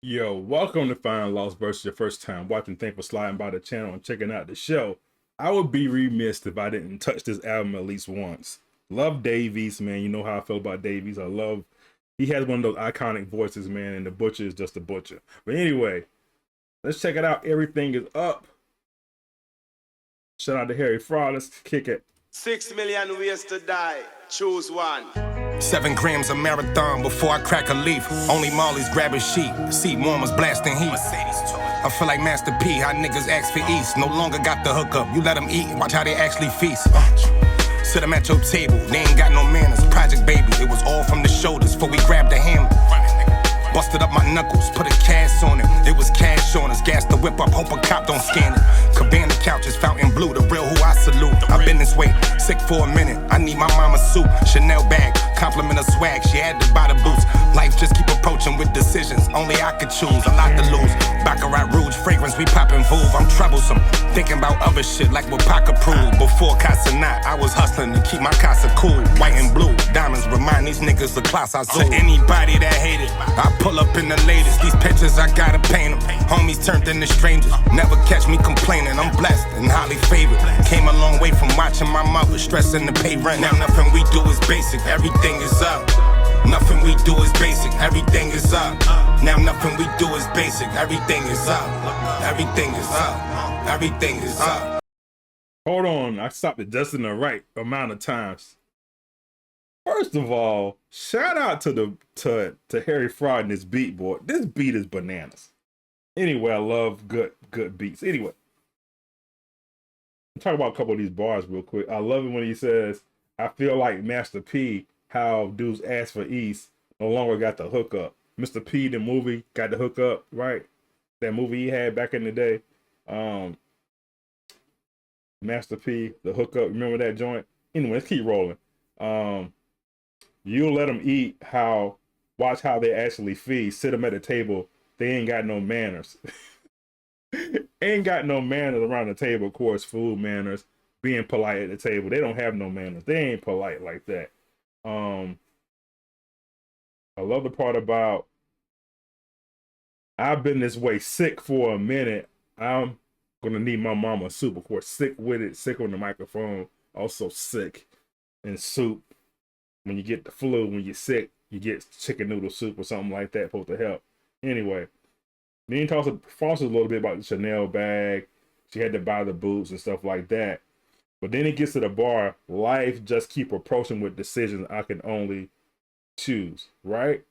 Yo, welcome to Find Lost versus your first time watching. Thanks for sliding by the channel and checking out the show. I would be remiss if I didn't touch this album at least once. Love Davies, man. You know how I feel about Davies. He has one of those iconic voices, man, and the Butcher is just a butcher. But anyway, let's check it out. Everything is up. Shout out to Harry Fraud. Let's kick it. 6 million ways to die. Choose one. 7 grams of marathon before I crack a leaf. Only Molly's grabbing sheet. Seat warmers blasting heat. I feel like Master P, how niggas ask for East. No longer got the hookup. You let them eat, watch how they actually feast. Sit them at your table, they ain't got no manners. Project baby, it was all from the shoulders before we grabbed the hammer. Busted up my knuckles, put a cast on it. It was cash on us, gas the whip up, hope a cop don't scan it. Cabana couches, fountain blue, the real who I salute. I've been this way, sick for a minute. I need my mama's soup, Chanel bag, compliment her swag. She had to buy the boots. Life just keep approaching with decisions. Only I could choose, a lot to lose. Baccarat Rouge, fragrance, we poppin' Vouv. I'm troublesome, thinking about other shit like what Pac approved. Before Casa Knot, I was hustling to keep my casa cool. White and blue, diamonds remind these niggas the class I zoo. To anybody that hate it, I pull up in the latest. These pictures I gotta paint them. Homies turned into strangers. Never catch me complaining. I'm blessed and highly favored. Came a long way from watching my mother stressing to pay rent. Now nothing we do is basic. Everything is up. Nothing we do is basic. Everything is up. Now nothing we do is basic. Everything is up. Everything is up. Everything is up. Hold on, I stopped it just in the right amount of times. First of all, shout out to Harry Fraud and this beat, boy. This beat is bananas. Anyway, I love good beats. Anyway, talk about a couple of these bars real quick. I love it when he says, "I feel like Master P, how dudes ask for East, no longer got the hookup." Mr. P, the movie, got the hookup, right? That movie he had back in the day. Master P, the hookup. Remember that joint? Anyway, let's keep rolling. You'll let them eat, watch how they actually feed, sit them at a table. They ain't got no manners. Ain't got no manners around the table, of course, food manners, being polite at the table. They don't have no manners. They ain't polite like that. I love the part about, I've been this way sick for a minute. I'm gonna need my mama soup, of course, sick with it, sick on the microphone, also sick in soup. When you get the flu, when you're sick, you get chicken noodle soup or something like that, supposed to help. Anyway, then he talks a little bit about the Chanel bag. She had to buy the boots and stuff like that. But then he gets to the bar. Life just keep approaching with decisions I can only choose, right?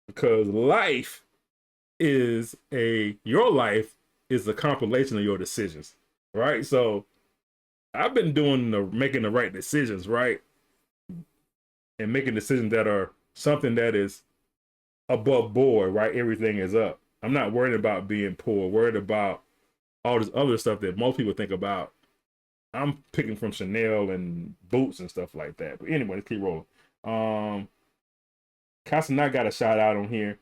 Because your life is a compilation of your decisions, right? So I've been making the right decisions, right? And making decisions that are something that is above board, right? Everything is up. I'm not worried about being poor, worried about all this other stuff that most people think about. I'm picking from Chanel and boots and stuff like that. But anyway, let's keep rolling. Casanat got a shout out on here.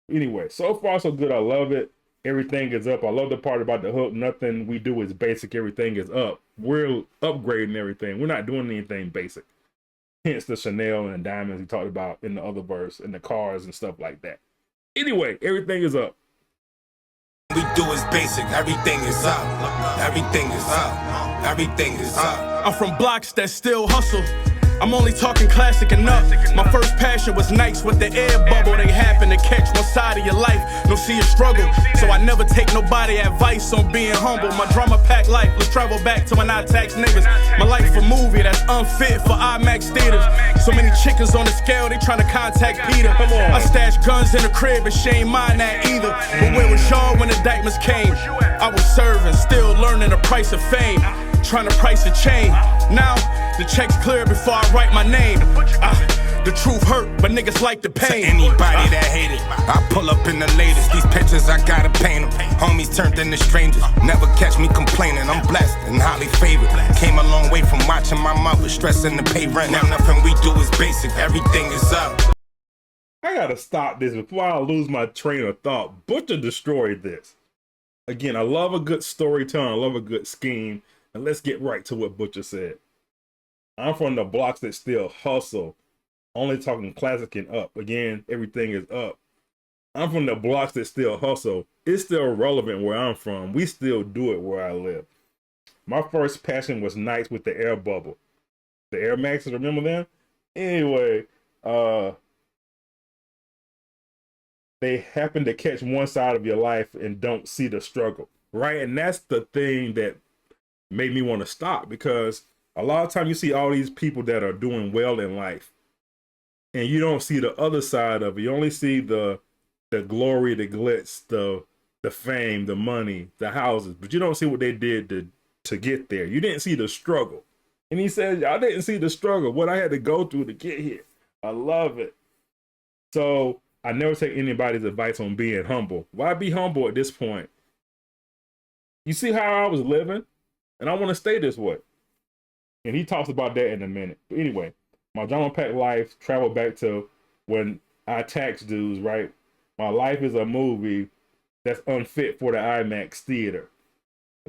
Anyway, so far so good. I love it. Everything is up. I love the part about the hook. Nothing we do is basic. Everything is up. We're upgrading everything. We're not doing anything basic. Hence the Chanel and the diamonds he talked about in the other verse, and the cars and stuff like that. Anyway, everything is up. We do is basic. Everything is up. Everything is up. Everything is up. I'm from blocks that still hustle. I'm only talking classic and up. My first passion was nights with the air bubble. They happen to catch one side of your life. No see a struggle. So I never take nobody advice on being humble. My drama packed life. Let's travel back to when I tax niggas. My life a movie that's unfit for IMAX theaters. So many chickens on the scale, they tryna contact Peter. I stashed guns in the crib and she ain't mind that either. But where was y'all when the indictments came? I was serving, still learning the price of fame. Trying to price a chain. Now, the check's clear before I write my name. The truth hurt, but niggas like the pain. To anybody that hate it, I pull up in the latest. These pictures I gotta paint them. Homies turned into strangers. Never catch me complaining. I'm blessed and highly favored. Came a long way from watching my mother stressing to pay rent. Now nothing we do is basic. Everything is up. I gotta stop this before I lose my train of thought. Butcher destroyed this. Again, I love a good storytelling. I love a good scheme. And let's get right to what Butcher said. I'm from the blocks that still hustle. Only talking classic and up. Again, everything is up. I'm from the blocks that still hustle. It's still relevant where I'm from. We still do it where I live. My first passion was nights with the air bubble. The Air Maxes, remember them? Anyway, they happen to catch one side of your life and don't see the struggle, right? And that's the thing that made me want to stop, because a lot of time you see all these people that are doing well in life and you don't see the other side of it. You only see the glory, the glitz, the fame, the money, the houses, but you don't see what they did to get there. You didn't see the struggle. And he says, I didn't see the struggle, what I had to go through to get here. I love it. So I never take anybody's advice on being humble. Why be humble at this point? You see how I was living, and I want to stay this way. And he talks about that in a minute. But anyway, my drama packed life, travel back to when I tax dudes, right? My life is a movie that's unfit for the IMAX theater.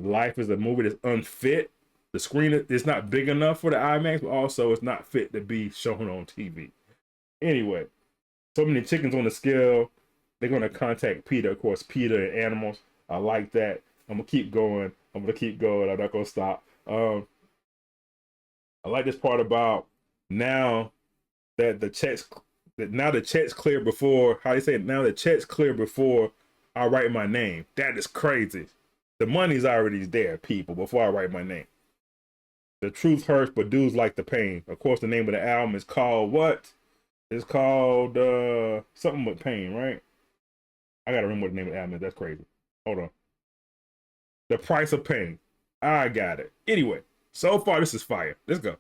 Life is a movie that's unfit. The screen is not big enough for the IMAX, but also it's not fit to be shown on TV. Anyway, so many chickens on the scale. They're going to contact PETA. Of course, PETA and animals. I like that. I'm going to keep going. I'm not going to stop. I like this part about now that the checks clear before, how they say it, now the checks clear before I write my name. That is crazy. The money's already there, people, before I write my name. The truth hurts, but dudes like the pain. Of course, the name of the album is called what? It's called something with pain, right? I gotta remember what the name of the album is. That's crazy. Hold on. The Price of Pain. I got it. Anyway, so far this is fire. Let's go.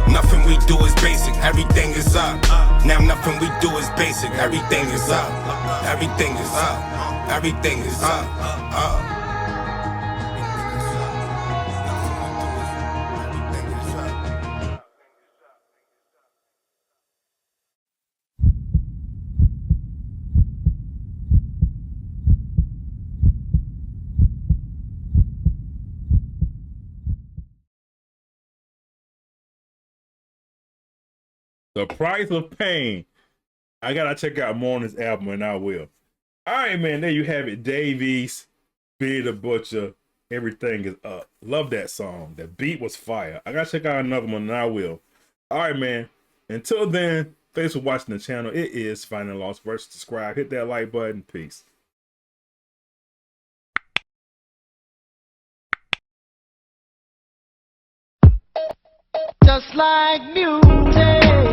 Nothing we do is basic, everything is up. Now nothing we do is basic, everything is up. Everything is up. Everything is up. The Price of Pain. I gotta check out more on this album, and I will. All right, man, there you have it. Dave East, Benny the Butcher, Everything Is Up. Love that song. The beat was fire. I gotta check out another one, and I will. All right, man. Until then, thanks for watching the channel. It is Finding Lost Verse. Subscribe, hit that like button. Peace. Just like music.